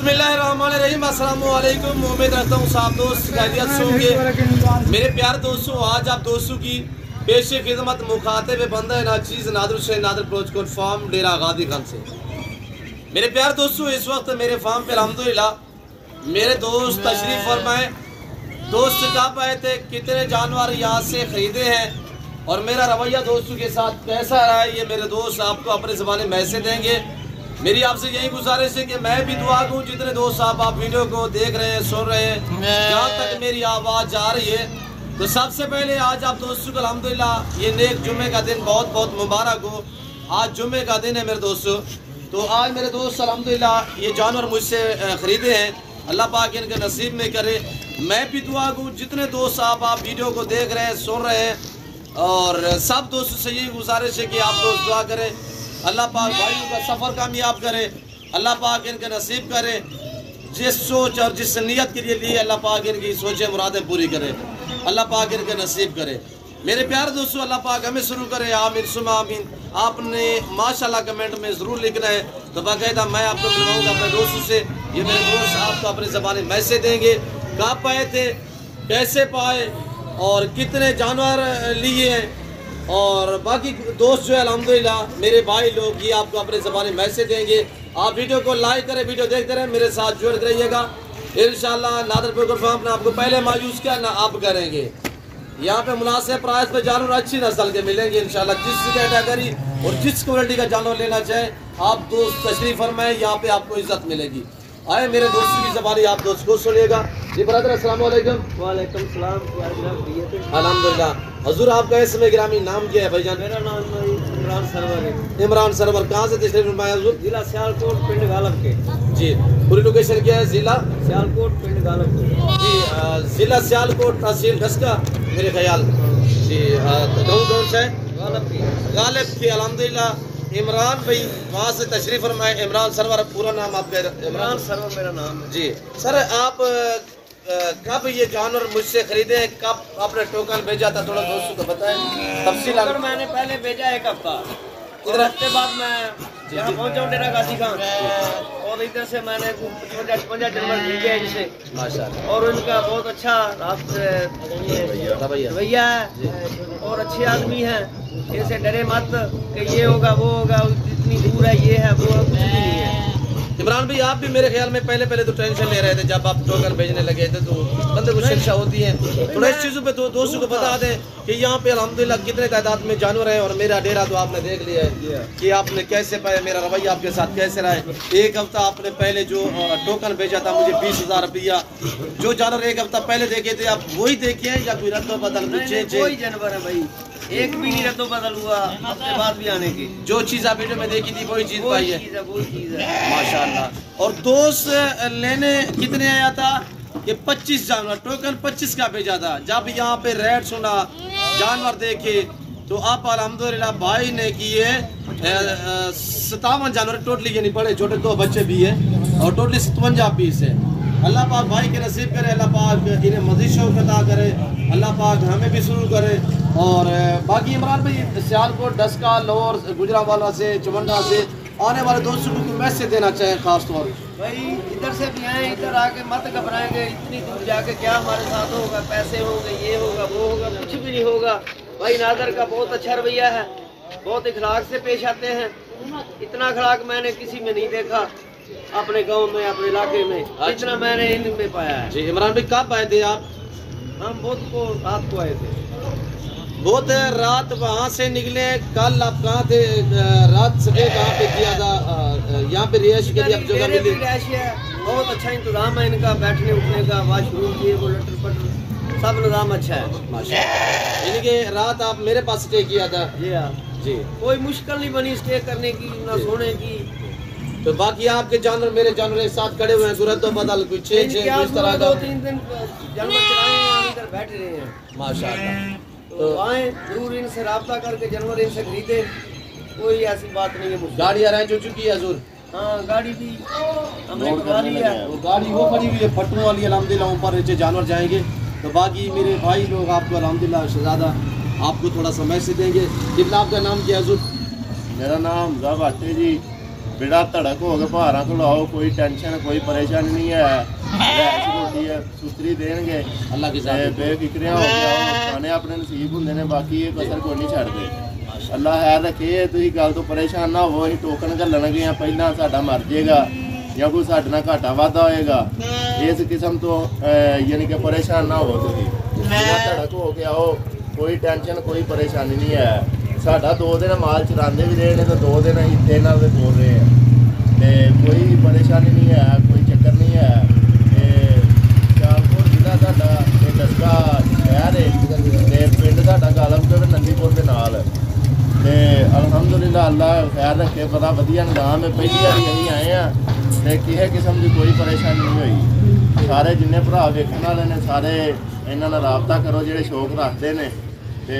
बिस्मिल्लाहिर्रहमानिर्रहीम, अस्सलाम वालेकुम। उम्मीद रखता हूँ साहब दोस्त खैरियत से होंगे। मेरे प्यारे दोस्तों, आज आप दोस्तों की पेश खिदमत मुखातिब बंदा नाचीज़ नादिर हुसैन नादिर प्रोजकोट फार्म डेरा गादी खान से। मेरे प्यारे दोस्तों, इस वक्त मेरे फार्म पे अल्हम्दुलिल्लाह मेरे दोस्त तशरीफ़ फरमाए। दोस्त कब आए थे, कितने जानवर यहाँ से ख़रीदे हैं और मेरा रवैया दोस्तों के साथ कैसा रहा है, ये मेरे दोस्त आपको अपने ज़बानी मैसेज देंगे। मेरी आपसे यही गुजारिश है कि मैं भी दुआ दूँ, जितने दोस्त साहब आप वीडियो को देख रहे हैं, सुन रहे हैं, जहाँ तक मेरी आवाज़ जा रही है, तो सबसे पहले आज आप दोस्तों को अल्हम्दुलिल्लाह ये नेक जुम्मे का दिन बहुत बहुत मुबारक हो। आज जुम्मे का दिन है मेरे दोस्तों। तो आज मेरे दोस्त अल्हम्दुलिल्लाह ये जानवर मुझसे ख़रीदे हैं, अल्लाह पाक इनके नसीब में करे। मैं भी दुआ दूँ, जितने दोस्त साहब आप वीडियो को देख रहे हैं, सुन रहे हैं, और सब दोस्तों से यही गुजारिश है कि आप दोस्त दुआ करें, अल्लाह पाक भाइयों का सफ़र कामयाब करे, अल्लाह पाक इनके नसीब करे। जिस सोच और जिस नीयत के लिए अल्लाह पाक इनकी सोचें मुरादें पूरी करे, अल्लाह पाक इनके नसीब करे। मेरे प्यारे दोस्तों, अल्लाह पाक हमें शुरू करे, आमीन सुमा आमीन। आपने माशाल्लाह कमेंट में ज़रूर लिखना है, तो बाकायदा मैं आपको मिलवाऊँगा अपने दोस्तों से। ये मेरे दोस्त आपको अपने ज़बानी मैसेज देंगे, कहाँ पाए थे, कैसे पाए और कितने जानवर लिए हैं, और बाकी दोस्त जो है अल्हम्दुलिल्लाह मेरे भाई लोग ये आपको अपने ज़बानी मैसेज देंगे। आप वीडियो को लाइक करें, वीडियो देखते रहें, मेरे साथ जुड़ रहिएगा। इंशाल्लाह नादिर प्रोजकोट फार्म ने आपको पहले मायूस किया ना आप करेंगे। यहाँ पे मुनासिब प्राइस पे जानवर अच्छी नस्ल के मिलेंगे इंशाल्लाह। जिस कैटेगरी और जिस क्वालिटी का जानवर लेना चाहें आप दोस्त तशरीफ़ फरमाएं, यहाँ पे आपको इज्जत मिलेगी। आए मेरे दोस्तों की ज़बानी आप दोस्त को सुनिएगा। जी ब्रदर, अस्सलाम वालेकुम। वालेकुम सलाम। अल्हम्दुलिल्लाह। हुजूर आपका इसमें ग्रामी नाम क्या है भाईजान? मेरा नाम इमरान सरवर है। इमरान सरवर, कहाँ से तशरीफ फरमाया हुजूर? जिला सियालकोट, पिंड गालब के। जी, पूरी लोकेशन क्या है? जिला सियालकोट, पिंड गालब के। जी, जिला सियालकोट, तहसील डस्का मेरे ख्याल। जी, गाँव कौन सा है? गालब की। गालिब की। अल्हम्दुलिल्लाह इमरान भाई वहाँ से तशरीफ फरमाए। इमरान सरवर, पूरा नाम आपका? इमरान सरवर मेरा नाम है। जी सर, आप कब ये जानवर मुझसे खरीदे हैं, कब आपने टोकन भेजा था, थोड़ा दोस्तों को बताएं तफसील। अगर मैंने पहले भेजा एक हफ्ता, और हफ्ते बाद मैं यहाँ पहुँचा हूँ डेरा गाजी खान, और इधर से मैंने 55 जानवर भेजे हैं इनसे माशाल्लाह, और उनका बहुत अच्छा रवैया है और अच्छे आदमी हैं। इनसे डरे मत कि ये होगा वो होगा, इतनी दूर है, ये है वो, कुछ भी नहीं है। इमरान भाई, आप भी मेरे ख्याल में पहले तो टेंशन ले रहे थे जब आप टोकन भेजने लगे थे, तो बंदे को शिक्षा होती है। थोड़ा इस चीज़ों पे तो दोस्तों को बता दें कि यहाँ पे अल्हम्दुलिल्लाह कितने तादाद में जानवर हैं, और मेरा डेरा तो आपने देख लिया है कि आपने कैसे पाए, मेरा रवैया आपके साथ कैसे रहा है। एक हफ्ता आपने पहले जो टोकन भेजा था मुझे 20,000 रुपया, जो जानवर एक हफ्ता पहले देखे थे आप वही देखे हैं या कोई रद्द बदल? कोई जानवर है भाई, एक भी नहीं रद्दो बदल हुआ हफ्ते बाद भी आने की। जो चीज़ आप वीडियो में देखी थी वही चीज़ पाई है माशाल्लाह। और दोस्त लेने कितने आया था कि 25 जानवर, टोकन 25 का भेजा था। जब यहाँ पे रेट सुना, जानवर देखे, तो आप अल्हम्दुलिल्लाह भाई ने किए 57 जानवर टोटली, यानी बड़े छोटे 2 बच्चे भी हैं, और टोटली 57 पीस है। अल्लाह पाक भाई के नसीब करे, अल्लाह पाक इन्हें मज़ीद शौक़ अता करे, अल्लाह पाक हमें भी शुरू करे। और बाकी इमरान भाई, सियालकोट, डस्का, लोअर, गुजरावाला से, चुमंडा से आने वाले दोस्तों को मैसेज देना चाहें खास तौर? भाई इधर से भी आए, इधर आके मत घबराएंगे, इतनी दूर जाके क्या हमारे साथ होगा, पैसे होंगे, ये होगा वो होगा, कुछ भी नहीं होगा। भाई नादर का बहुत अच्छा रवैया है, बहुत इखलाक से पेश आते हैं। इतना इखलाक मैंने किसी में नहीं देखा अपने गांव में, अपने इलाके में, इतना मैंने इनमें पाया है। जी इमरान भाई, कब आए थे आप? हम बहुत को रात को आए थे। बहुत रात वहाँ से निकले। कल आप कहाँ थे? रात सुबह कहाँ पे किया था? यहाँ पे रिहाइश के लिए जगह मिली? बहुत अच्छा इंतजाम है इनका, बैठने उठने का, वाशरूम की, वो लटर पटर सब निज़ाम अच्छा है माशाल्लाह। यानी कि रात आप मेरे पास स्टे किया था? जी हाँ जी। कोई मुश्किल नहीं बनी स्टे करने की, ना सोने की। तो बाकी आपके जानवर, मेरे जानवर एक साथ खड़े हुए हैं, सूरत तो बदल कुछ चेंज है इस तरह का? 2-3 दिन जानवर चलाए, इधर बैठ रहे हैं माशाल्लाह। तो आए जरूर इनसे रब्ता करके जानवर इनसे खरीदे, कोई ऐसी बात नहीं है। गाड़ियाँ रह चुकी है हजूर? हाँ, गाड़ी भी हमने करवा ली है। वो गाड़ी वो खड़ी हुई है फट्टू वाली, अल्हम्दुलिल्लाह ऊपर नीचे जानवर जाएंगे। तो बाकी मेरे भाई लोग आपको अल्हम्दुलिल्लाह शहजादा आपको थोड़ा समय से देंगे। कितना आपका नाम क्या है हजूर? मेरा नाम जाबाते जी। बिना धड़क हो गए भारा खिलाओ, कोई टेंशन कोई परेशानी नहीं है। रैश रोटी है सुथरी देंगे, अल्लाह की बेफिक्रिया हो गया खाने अपने नसीब होंगे ने, बाकी ये कसर कोई नहीं छड्डदे। अल्लाह खैर रखे, तुसीं गल तो परेशान ना हो। असीं टोकन घल्लण गए पहला साडा मर जाएगा या कोई साडे नाल घाटा वाधा होएगा, इस किस्म तो यानी कि परेशान ना हो। तुसीं बिना धड़क हो के आओ, कोई टेंशन कोई परेशानी नहीं है। साडा 2 दिन माल चरांदे भी रहे ने तो 2 दिन इत्थे नाल दे बोल रहे हैं, ते कोई परेशानी नहीं है, कोई चक्कर नहीं है। सियालकोट जिला साडा दसका शहर है ते पिंड साडा गालमपुर नंदीपुर के नाल। ते अलहमदुलिल्लाह अल्लाह खैर रखे, बड़ा वधिया निज़ाम है। पहली बारी असीं आए हैं ते किसी किस्म की कोई परेशानी नहीं हुई। सारे जिन्ने भरा वेखण वाले ने सारे इन्हां नाल राबता करो, जिहड़े शौक रखते हैं ते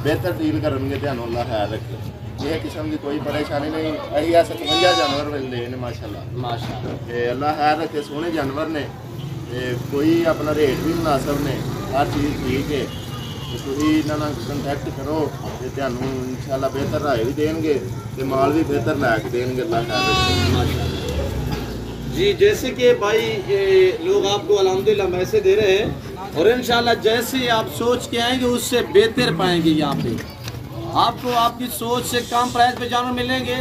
बेहतर डील करेंगे। ध्यान अल्लाह खैर रखे, यह किस्म की कोई परेशानी नहीं। अभी 57 जानवर मिलते हैं माशाअल्लाह ते अल्लाह खैर रखे, सोहने जानवर ने ते कोई अपना रेट भी मुनासिब ने, हर चीज़ ठीक है। तो तुसीं इन्हां नाल कंटैक्ट करो ते तुहानूं इंशाअल्लाह बेहतर राय भी देंगे ते माल भी बेहतर लैके देंगे। अल्लाह खैर रखे माशाअल्लाह जी। जैसे कि भाई लोग आपको अल्हम्दुलिल्लाह मैसेज दे रहे हैं और इंशाल्लाह जैसे आप सोच के आएंगे उससे बेहतर पाएंगे। यहाँ पे आपको आपकी सोच से कम प्राइस पे जानवर मिलेंगे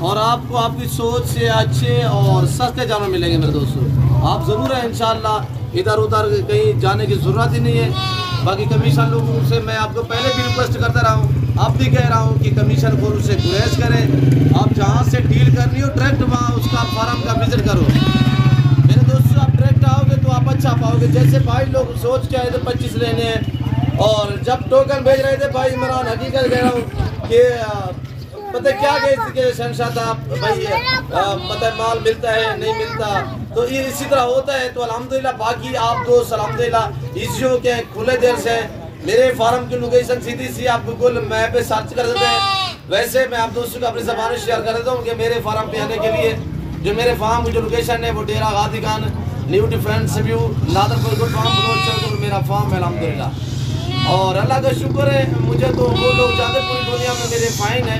और आपको आपकी सोच से अच्छे और सस्ते जानवर मिलेंगे मेरे दोस्तों। आप ज़रूर है इंशाल्लाह, इधर उधर कहीं जाने की ज़रूरत ही नहीं है। बाकी कमीशन लोगों से मैं आपको पहले भी रिक्वेस्ट करता रहा हूँ, अब भी कह रहा हूँ कि कमीशन खोर से गुरेज करें। आप जहाँ से डील करनी हो डायरेक्ट वहाँ उसका फार्म का विजिट करो मेरे दोस्तों। आप डायरेक्ट आओगे तो आप अच्छा पाओगे। जैसे भाई लोग सोच के आए थे 25 लेने हैं और जब टोकन भेज रहे थे भाई, इमरान हकीकत कह रहा हूँ कि पता क्या कि शंशा था भाई, पता माल मिलता है नहीं मिलता, तो ये इसी तरह होता है। तो अल्हम्दुलिल्लाह बाकी आप दोस्त अल्हम्दुलिल्लाह इसी के खुले दिल से मेरे फार्म की लोकेशन सीधी सी आप गूगल मैप पे सर्च कर देते हैं। वैसे मैं आप दोस्तों को अपनी ज़बान शेयर कर देता हूँ कि मेरे फार्म पे आने के लिए जो मेरे फार्म की जो लोकेशन है वो डेरा गादी Khan new difference view Nadarpur good farm road मेरा फार्म है अल्हम्दुलिल्लाह। और अल्लाह का शुक्र है, मुझे तो वो लोग जानते पूरी दुनिया में मेरे फाइन है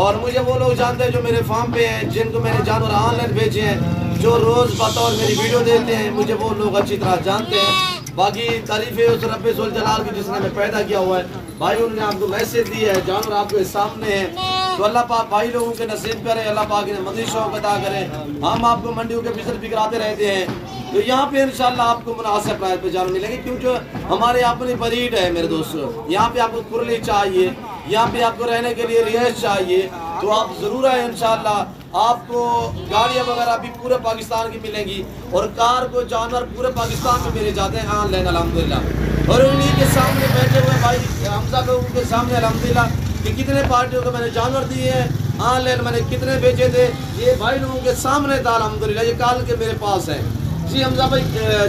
और मुझे वो लोग जानते हैं जो मेरे फार्म पे हैं, जिनको मैंने जानवर ऑनलाइन भेजे हैं, जो रोज़ बतौर मेरी वीडियो देते हैं, मुझे वो लोग अच्छी तरह जानते हैं। बाकी तारीफ़ है उस रब्बे सुल जलाल की जिसने हमें पैदा किया हुआ है। भाई उन्होंने आपको मैसेज दिया है, जानवर आपके सामने है, तो अल्लाह पाक भाई लोगों के नसीब करे, अल्लाह पाक ने मज़ीद शौक़ अता करे। हम आपको मंडियों के विजिट भी कराते रहते हैं, तो यहाँ पे इंशाल्लाह आपको मुनासिब प्राइस पे जानवर मिलेंगे, क्योंकि हमारे अपनी ब्रीड है मेरे दोस्तों। यहाँ पे आपको कुरली चाहिए, यहाँ पे आपको रहने के लिए रिहाइश चाहिए, तो आप ज़रूर है इंशाल्लाह। आपको गाड़ियाँ वगैरह भी पूरे पाकिस्तान की मिलेंगी और कार को जानवर पूरे पाकिस्तान में मिले जाते हैं ऑनलाइन अल्हम्दुलिल्लाह। और उन्हीं के सामने बैठे हुए भाई हमजा लोगों के सामने अल्हम्दुलिल्लाह कि कितने पार्टियों को मैंने जानवर दिए हैं ऑनलाइन, मैंने कितने बेचे थे, ये भाई लोगों के सामने था अल्हम्दुलिल्लाह। ये काल के मेरे पास है जी हमजा भाई।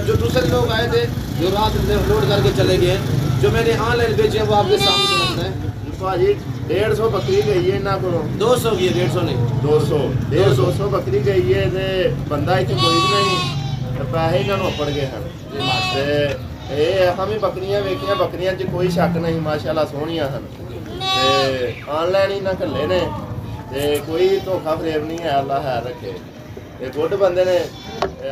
जो दूसरे लोग आए थे जो रात में लोड करके चले गए, जो मैंने ऑनलाइन बेचे हैं वो आपके सामने रखते हैं। भाजी 150 बकरी गई है इन्हों को, 200 की है, 150 नहीं 200 बकरी गई है ते बंदा इतने कोई भी नहीं, तो पैसे इन्होंने अपड़ गए हैं। हम ही बकरियां वेखियां, बकरियां च कोई शक नहीं माशाअल्लाह सोहनियां हैं। ऑनलाइन इन्हें घल्ले ने ते कोई धोखा फरेब नहीं है, अल्लाह खैर रखे। ये गुड बंदे ने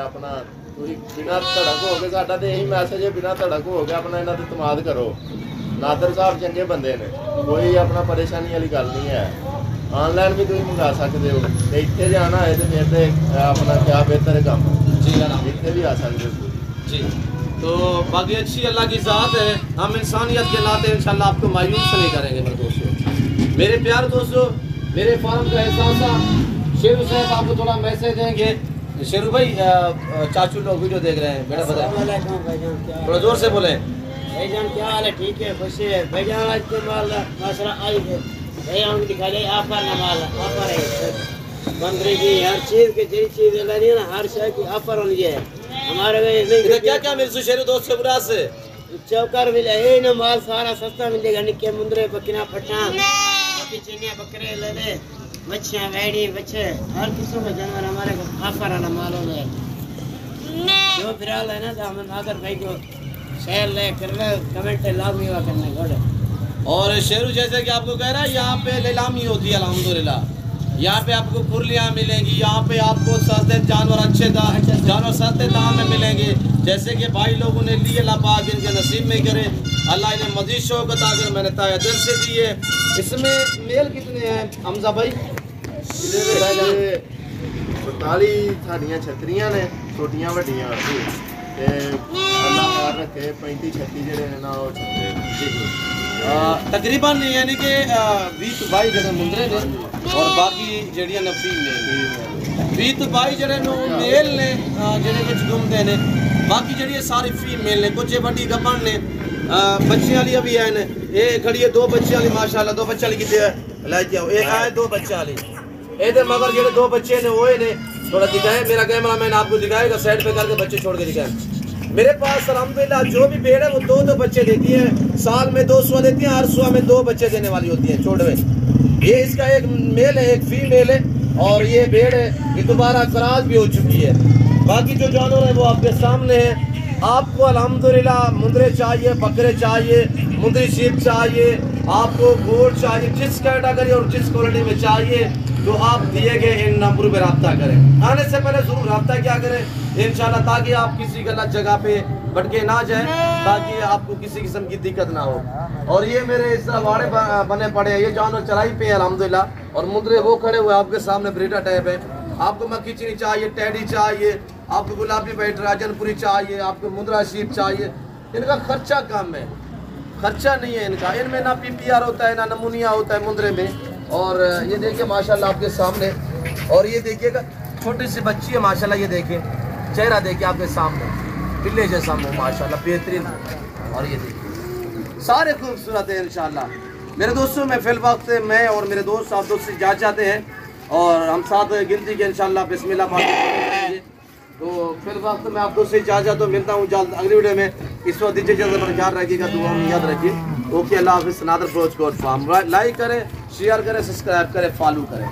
अपना बिना धड़क हो गए, साडा तो यही मैसेज है, बिना धड़क हो गया अपना इन्हों पर इतमाद करो। नादर साहब चंगे बंदे ने, कोई अपना परेशानी वाली गल नहीं है। ऑनलाइन भी तुम मंगा सकते हो, इतने जाना है तो फिर अपना क्या बेहतर काम जी इतने भी आ सकते हो जी। तो बाकी अच्छी अल्लाह की ज़ात है, हम इंसानियत के नाते इंशाल्लाह आपको मायूस नहीं करेंगे मेरे दोस्तों। मेरे प्यारे दोस्तों, मेरे फार्म का एहसास शेरू साहब आपको थोड़ा मैसेज देंगे। शेरू भाई चाचू लोग वीडियो देख रहे हैं, बेटा बताएं थोड़ा जोर से बोले। भाईजान क्या हाल है? ठीक है, खुश है भाईजान। आज के माल माशरा आई है भाई, हम दिखा दे ऑफर ना माल ऑफर है 15 की हर चीज के जी चीज लेनी है ना, हर शय की ऑफर होनी है हमारे में। क्या क्या मिल शेरू दोस्त से से चौकर मिले है ना, माल सारा सस्ता मिलेगा। निक्के मुंदरे बकरियां फटा बाकी चीनियां बकरे ले ले, मच्छियां वेड़ी बच्चे हर किस्म के जानवर हमारे ऑफर वाला माल हो गया। जो फिलहाल है ना तो हमें नादर भाई को शेयर ले कर ले, कमेंट लाजमी हुआ करने गोड़। और शेरू जैसे कि आपको कह रहा है यहाँ पे नीलामी होती है अल्हम्दुलिल्लाह, यहाँ पे आपको खुरलियाँ मिलेंगी, यहाँ पे आपको सस्ते जानवर जानवर सस्ते दाम में मिलेंगे। जैसे कि भाई लोगों ने लिए, अल्लाह पाक इनके नसीब में करे, अल्लाह इन्हें मजीद शौक अता करे, मैंने ताया दिल से दिए। इसमें मेल कितने हैं हमजा भाई? 45 साड़ियाँ छतरियाँ ने, छोटियाँ वड्डियाँ ते अल्लाह ख्याल रखे 35-36 जेडे ने ना वो तकरीबन यानी कि 20 22 जड़े मुंदरे ने और बाकी जड़ियां नफी ने 20 22 जड़े नो मेल ने जड़े विच घूमते ने, बाकी जड़ी सारी फीमेल ने। कुछ बड़ी गबन ने बच्चे वाली अभी है ने, ये खड़ी है 2 बच्चे वाली माशाल्लाह। 2 बच्चे वाली कितने है लाइक आओ, एक आए 2 बच्चे वाली इधर, मगर जेडे 2 बच्चे ने वो ने थोड़ा दिखाए, मेरा कैमरा मैन आपको दिखाएगा साइड पे करके बच्चे छोड़ के दिखाए। मेरे पास अल्हम्दुलिल्लाह जो भी भेड़ है वो 2 बच्चे देती है, साल में 2 सुआ देती है, हर सुआ में 2 बच्चे देने वाली होती है छोड़ में। ये इसका एक मेल है एक फीमेल है, और ये भेड़ है ये दोबारा क्रॉस भी हो चुकी है। बाकी जो जानवर है वो आपके सामने है। आपको अल्हम्दुलिल्लाह मुंदरे चाहिए, बकरे चाहिए, मुंदरी शीप चाहिए, आपको घोड़ चाहिए, जिस कैटेगरी और जिस क्वालिटी में चाहिए तो आप दिए गए इन नंबरों पर रब्ता करें। आने से पहले जरूर रब्ता क्या करें इंशाल्लाह, ताकि आप किसी गलत जगह पे भटके ना जाए, ताकि आपको किसी किस्म की दिक्कत ना हो। और ये मेरे इस तरह वाड़े बने पड़े हैं, ये जानवर चराई पे है अल्हम्दुलिल्लाह, और मुंदरे वो खड़े हुए आपके सामने ब्रीडर टाइप है। आपको मक्खी चीनी चाहिए, टैडी चाहिए, आपको गुलाबी वाइट राजनपुरी चाहिए, आपको मुंदरा शीप चाहिए। इनका खर्चा कम है, खर्चा नहीं है इनका, इनमें ना PPR होता है ना नमूनिया होता है मुंदरे में। और ये देखिए माशाल्लाह आपके सामने, और ये देखिएगा छोटी सी बच्ची है माशाल्लाह, ये देखिए चेहरा देखिए आपके सामने, पिल्ले जैसा मुँह माशाल्लाह बेहतरीन। और ये देखिए सारे खूबसूरत है इंशाल्लाह। मेरे दोस्तों में फिल वक्त मैं और मेरे दोस्त आप दोस्त से जा चाहते हैं, और हम साथ गिनती के इंशाल्लाह बिस्मिल्लाह पढ़ेंगे। तो फिर वक्त मैं आप दोस्त से जा तो मिलता हूँ जल्द अगली वीडियो में। इस वक्त दीजिए जल्द पर ख्याल रखिएगा, दुआ में याद रखिए। ओके, अल्लाह हाफिज़। नादर अप्रोच को लाइक करें, शेयर करें, सब्सक्राइब करें, फॉलो करें।